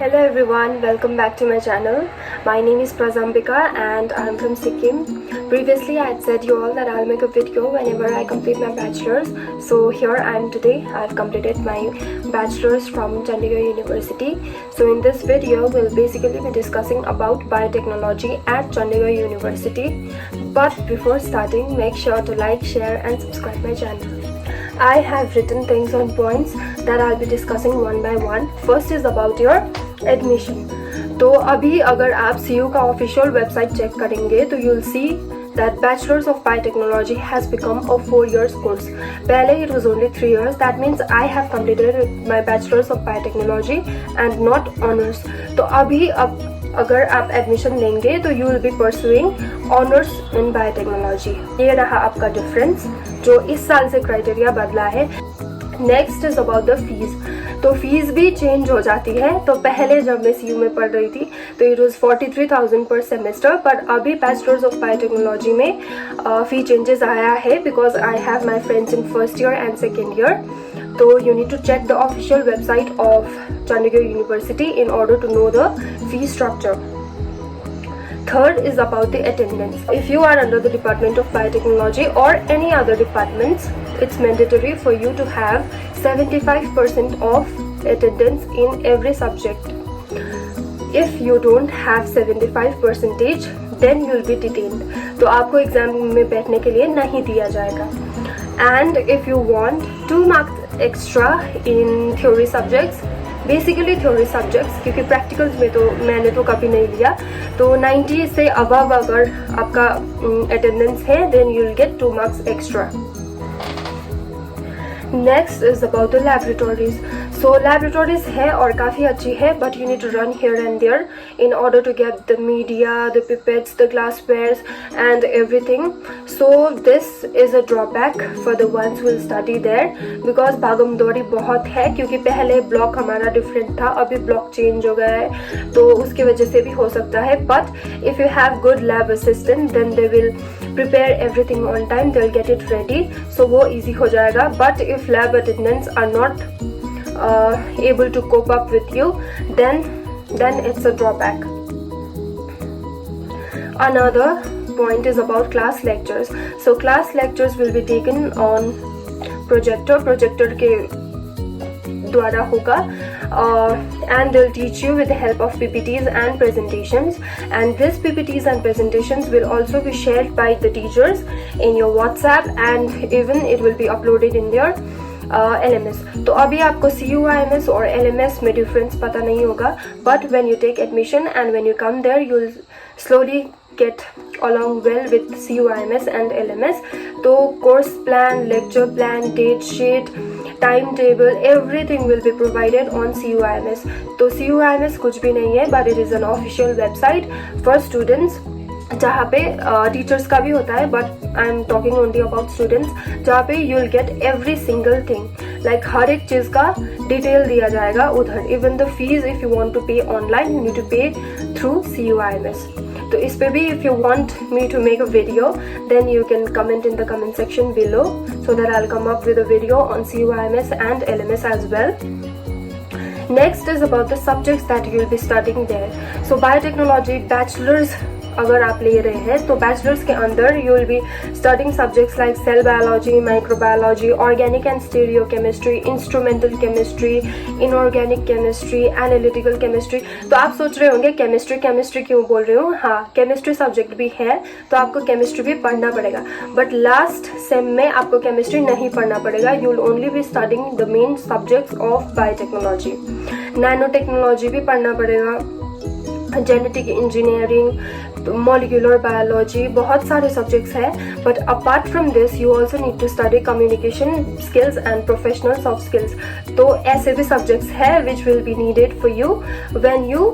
Hello everyone, welcome back to my channel. My name is Prazambika and I'm from Sikkim. Previously I had said you all that I'll make a video whenever I complete my bachelor's. So here I am today. I've completed my bachelor's from Chandigarh University. So in this video we'll basically be discussing about biotechnology at Chandigarh University. But before starting, make sure to like, share and subscribe my channel. I have written things on points that I'll be discussing one by one. First is about your admission. तो अभी अगर आप CU का official website check करेंगे तो you'll see that Bachelor's of Biotechnology has become a 4 years course. पहले it was only 3 years. That means I have completed my Bachelor's of Biotechnology and not honors. तो अभी अगर आप admission लेंगे तो you will B pursuing honours in biotechnology. ये रहा आपका डिफरेंस जो इस साल से क्राइटेरिया बदला है. Next is about the fees. तो फीस भी चेंज हो जाती है. तो पहले जब मैं CU में पढ़ रही थी तो इट वाज 43,000 पर सेमेस्टर, पर अभी बैचलर्स ऑफ बायोटेक्नोलॉजी में फी चेंजेस आया है because I have my friends in first year and second year. So you need to check the official website of Chandigarh University in order to know the fee structure. Third is about the attendance. If you are under the Department of Biotechnology or any other departments, it's mandatory for you to have 75% of attendance in every subject. If you don't have 75%, then you will be detained. तो आपको exam में बैठने के लिए नहीं दिया जाएगा. And if you want 2 marks extra in theory subjects, basically theory subjects, क्योंकि प्रैक्टिकल्स में तो मैंने तो कभी नहीं लिया, तो 90 से अबव अगर आपका अटेंडेंस है then you will get 2 marks extra. Next is about the laboratories. So laboratories है और काफ़ी अच्छी है, but you need to run here and there in order to get the media, the pipettes, the glasswares and everything. So this is a drawback for the ones who will study there because भागम दौड़ी बहुत है, क्योंकि पहले block हमारा different था, अभी block change हो गया है, तो उसकी वजह से भी हो सकता है. But if you have good lab assistant then they will prepare everything on time, they'll get it ready, so वो easy हो जाएगा. But if lab attendants are not able to cope up with you, then it's a drawback. Another point is about class lectures. So class lectures will be taken on projector के द्वारा होगा, and they'll teach you with the help of PPTs and presentations, and these PPTs and presentations will also be shared by the teachers in your WhatsApp, and even it will be uploaded in their LMS. तो अभी आपको CUIMS और LMS में difference पता नहीं होगा, but when you take admission and when you come there you'll slowly get along well with CUIMS and LMS. तो course plan, lecture plan, date sheet, timetable, everything will be provided on CUIMS. तो CUIMS कुछ भी नहीं है, but it is an official website for students, जहाँ पे teachers का भी होता है, but I am talking only about students, जहाँ पे you will get every single thing, like हर एक चीज़ का डिटेल दिया जाएगा उधर. Even the fees if you want to pay online you need to pay through CUIMS. तो इस पे भी if you want me to make a video then you can comment in the comment section below so that I'll come up with a video on CUIMS and LMS as well. Next is about the subjects that you will be studying there. So biotechnology bachelor's अगर आप ले रहे हैं तो bachelors के अंदर you will be studying subjects like cell biology, microbiology, organic and stereo chemistry, instrumental chemistry, inorganic chemistry, analytical chemistry. तो आप सोच रहे होंगे केमिस्ट्री क्यों बोल रहे हो. हाँ, केमिस्ट्री सब्जेक्ट भी है तो आपको केमिस्ट्री भी पढ़ना पड़ेगा, बट लास्ट सेम में आपको केमिस्ट्री नहीं पढ़ना पड़ेगा. You will only be studying the main subjects of biotechnology. Nano technology भी पढ़ना पड़ेगा, जेनेटिक इंजीनियरिंग, मॉलिक्यूलर बायोलॉजी, बहुत सारे सब्जेक्ट्स हैं. But apart from this you also need to study communication skills and professional soft skills. तो ऐसे भी subjects हैं which will be needed for you when you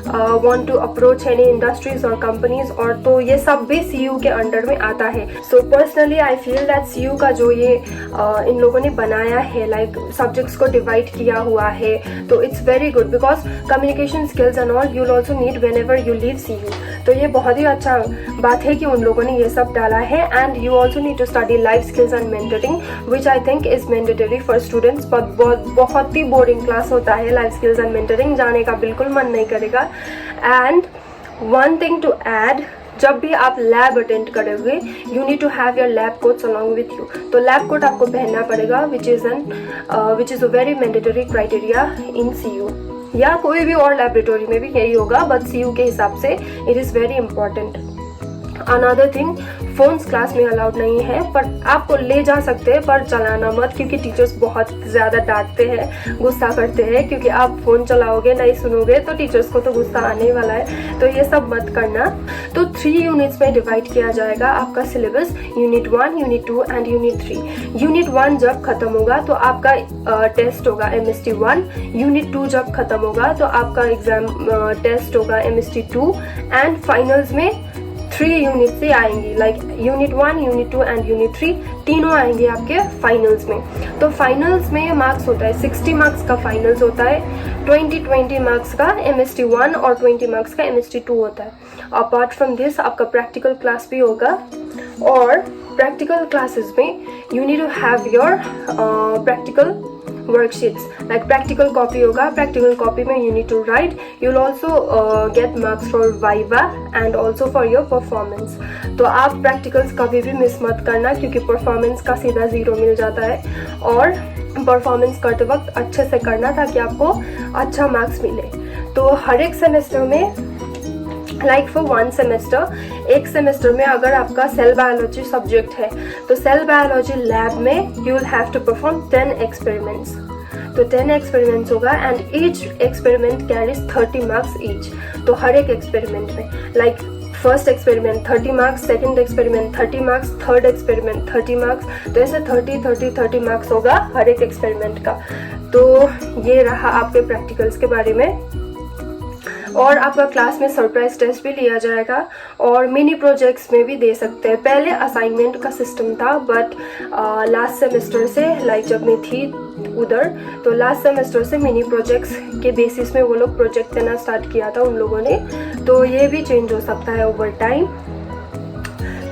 want to approach any industries और companies, और तो ये सब भी CU के अंडर में आता है. So personally I feel that CU का जो ये इन लोगों ने बनाया है, लाइक सब्जेक्ट्स को डिवाइड किया हुआ है, तो it's very good because communication skills and all you'll also need when ever you leave CU. तो ये बहुत ही अच्छा बात है कि उन लोगों ने ये सब डाला है. And you also need to study life skills and mentoring which I think is mandatory for students. बहुत ही बोरिंग क्लास होता है लाइफ स्किल्स एंड मेंटरिंग, जाने का बिल्कुल मन नहीं करेगा. And one thing to add, जब भी आप लैब अटेंड करोगे you need to have your lab coats along with you. तो लैब कोट आपको पहनना पड़ेगा which is a very mandatory criteria in CU, या कोई भी और लैबोरेटरी में भी यही होगा, बट CU के हिसाब से it is very important. Another thing, phones class में अलाउड नहीं है, पर आपको ले जा सकते हैं पर चलाना मत, क्योंकि टीचर्स बहुत ज़्यादा डांटते हैं, गुस्सा करते हैं, क्योंकि आप फ़ोन चलाओगे नहीं सुनोगे तो टीचर्स को तो गुस्सा आने वाला है. तो ये सब मत करना. तो 3 यूनिट्स में डिवाइड किया जाएगा आपका syllabus, unit 1, unit 2 and unit 3. Unit 1 जब खत्म होगा तो आपका टेस्ट होगा MST 1. यूनिट 2 जब खत्म होगा तो आपका एग्जाम टेस्ट होगा MST 2. एंड फाइनल्स में 3 यूनिट से आएंगी, like unit 1, unit 2 and unit 3 तीनों आएंगे आपके फाइनल्स में. तो फाइनल्स में मार्क्स होता है 60 मार्क्स का फाइनल्स होता है, 20 मार्क्स का MST 1 और 20 मार्क्स का MST 2 होता है. अपार्ट फ्रॉम दिस आपका प्रैक्टिकल क्लास भी होगा, और प्रैक्टिकल क्लासेस में you need to have your practical worksheets, like practical copy होगा. practical copy में you need to write. you'll also get marks for viva and also for your performance. तो आप practicals कभी भी मिस मत करना, क्योंकि performance का सीधा 0 मिल जाता है, और परफॉर्मेंस करते वक्त अच्छे से करना ताकि आपको अच्छा मार्क्स मिले. तो हर एक सेमेस्टर में, लाइक फॉर 1 सेमेस्टर, एक सेमेस्टर में अगर आपका सेल बायोलॉजी सब्जेक्ट है तो सेल बायोलॉजी लैब में you will have to perform 10 experiments. तो 10 एक्सपेरिमेंट्स होगा and each experiment carries 30 marks each. तो हर एक एक्सपेरिमेंट में, like first experiment 30 marks, second experiment 30 marks, third experiment 30 marks, तो ऐसे 30 मार्क्स होगा हर एक एक्सपेरिमेंट का. तो ये रहा आपके प्रैक्टिकल्स के बारे में. और आपका क्लास में सरप्राइज टेस्ट भी लिया जाएगा, और मिनी प्रोजेक्ट्स में भी दे सकते हैं. पहले असाइनमेंट का सिस्टम था, बट लास्ट सेमेस्टर से, लाइक जब मैं थी उधर, तो लास्ट सेमेस्टर से मिनी प्रोजेक्ट्स के बेसिस में वो लोग प्रोजेक्ट देना स्टार्ट किया था उन लोगों ने. तो ये भी चेंज हो सकता है ओवर टाइम.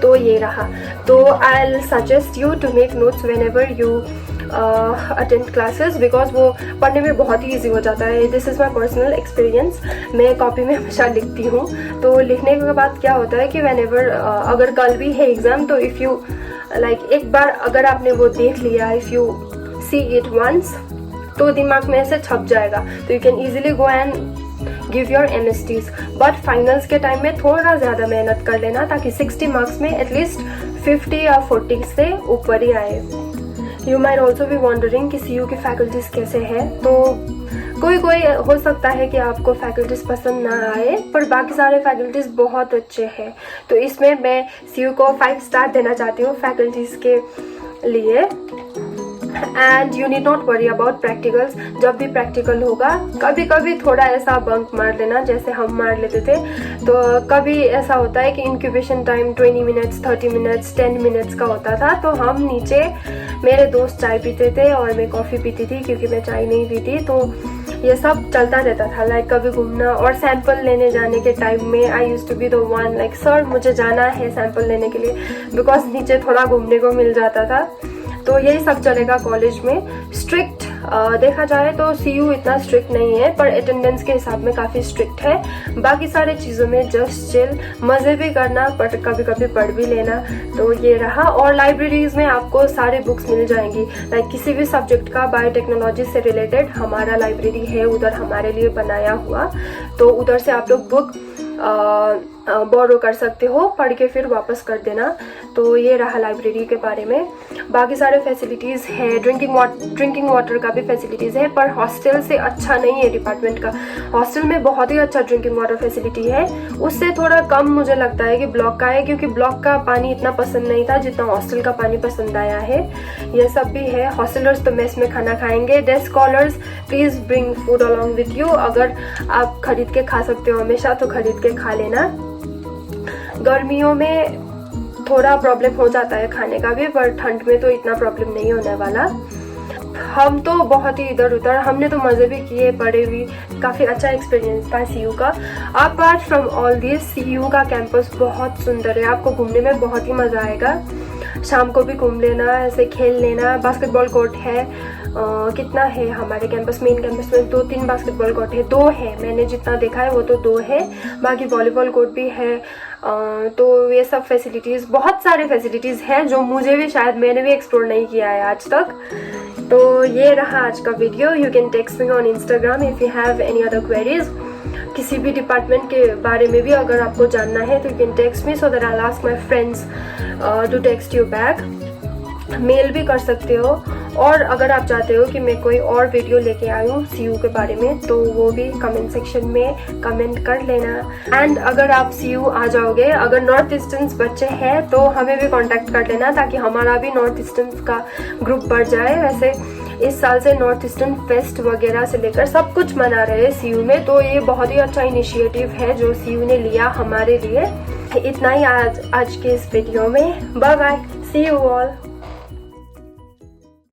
तो ये रहा. तो I will suggest you to make notes whenever you attend classes, because वो पढ़ने में बहुत ही ईजी हो जाता है. This is my personal experience. मैं कॉपी में हमेशा लिखती हूँ. तो लिखने के बाद क्या होता है कि व्हेन एवर अगर कल भी है एग्ज़ाम, तो इफ़ यू लाइक एक बार अगर आपने वो देख लिया, if you see it once, तो दिमाग में ऐसे छप जाएगा. तो you can easily go and give your MSTs. But finals के टाइम में थोड़ा ज़्यादा मेहनत कर लेना, ताकि 60 मार्क्स में एटलीस्ट 50 या 40 से ऊपर ही आए. You might also be wondering कि CU की फैकल्टीज़ कैसे हैं. तो कोई हो सकता है कि आपको फैकल्टीज़ पसंद ना आए, पर बाकी सारे फैकल्टीज़ बहुत अच्छे हैं. तो इसमें मैं CU को 5 स्टार देना चाहती हूँ फैकल्टीज़ के लिए. And you need not worry about practicals. जब भी प्रैक्टिकल होगा, कभी कभी थोड़ा ऐसा बंक मार लेना जैसे हम मार लेते थे. तो कभी ऐसा होता है कि incubation time 20 minutes, 30 minutes, 10 minutes का होता था. तो हम नीचे, मेरे दोस्त चाय पीते थे और मैं कॉफ़ी पीती थी, क्योंकि मैं चाय नहीं पीती. तो ये सब चलता रहता था, लाइक कभी घूमना. और सैंपल लेने जाने के टाइम में I used to be the one, like sir मुझे जाना है सैंपल लेने के लिए, बिकॉज नीचे थोड़ा घूमने को मिल जाता था. तो यही सब चलेगा कॉलेज में. स्ट्रिक्ट देखा जाए तो CU इतना स्ट्रिक्ट नहीं है, पर अटेंडेंस के हिसाब में काफ़ी स्ट्रिक्ट है. बाकी सारे चीज़ों में जस्ट चिल, मज़े भी करना, पर कभी कभी पढ़ भी लेना. तो ये रहा. और लाइब्रेरीज में आपको सारे बुक्स मिल जाएंगी, लाइक किसी भी सब्जेक्ट का, बायोटेक्नोलॉजी से रिलेटेड हमारा लाइब्रेरी है उधर हमारे लिए बनाया हुआ. तो उधर से आप लोग बुक बोरो कर सकते हो, पढ़ के फिर वापस कर देना. तो ये रहा लाइब्रेरी के बारे में. बाकी सारे फैसिलिटीज़ है, ड्रिंकिंग वाटर का भी फैसिलिटीज़ है, पर हॉस्टल से अच्छा नहीं है डिपार्टमेंट का। हॉस्टल में बहुत ही अच्छा ड्रिंकिंग वाटर फैसिलिटी है, उससे थोड़ा कम मुझे लगता है कि ब्लॉक का है, क्योंकि ब्लॉक का पानी इतना पसंद नहीं था जितना हॉस्टल का पानी पसंद आया है। ये सब भी है। हॉस्टलर्स तो मेस में खाना खाएंगे। Day scholars please bring food along with you. अगर आप खरीद के खा सकते हो हमेशा तो खरीद के खा लेना। गर्मियों में थोड़ा प्रॉब्लम हो जाता है खाने का भी, पर ठंड में तो इतना प्रॉब्लम नहीं होने वाला। हम तो बहुत ही इधर उधर, हमने तो मज़े भी किए, पढ़े भी, काफ़ी अच्छा एक्सपीरियंस था सीयू का। Apart from all this, CU का कैंपस बहुत सुंदर है, आपको घूमने में बहुत ही मज़ा आएगा। शाम को भी घूम लेना, ऐसे खेल लेना। बास्केटबॉल कोर्ट है, कितना है हमारे कैंपस, मेन कैंपस में 2-3 बास्केटबॉल कोर्ट है, 2 है, मैंने जितना देखा है वो तो 2 है। बाकी वॉलीबॉल कोर्ट भी है। तो ये सब फैसिलिटीज़, बहुत सारे फैसिलिटीज़ हैं जो मुझे भी, शायद मैंने भी एक्सप्लोर नहीं किया है आज तक। तो ये रहा आज का video. You can text me on Instagram if you have any other queries. किसी भी डिपार्टमेंट के बारे में भी अगर आपको जानना है तो you can text me, so that I will ask my friends to text you back. Mail भी कर सकते हो, और अगर आप चाहते हो कि मैं कोई और वीडियो लेके आई हूँ सीयू के बारे में तो वो भी कमेंट सेक्शन में कमेंट कर लेना। एंड अगर आप सीयू आ जाओगे, अगर नॉर्थ ईस्टर्न बच्चे हैं तो हमें भी कांटेक्ट कर लेना, ताकि हमारा भी नॉर्थ ईस्टर्न का ग्रुप बढ़ जाए। वैसे इस साल से नॉर्थ ईस्टर्न फेस्ट वगैरह से लेकर सब कुछ मना रहे हैं सीयू में, तो ये बहुत ही अच्छा इनिशिएटिव है जो सीयू ने लिया हमारे लिए। इतना ही आज के इस वीडियो में। Bye bye, see you all.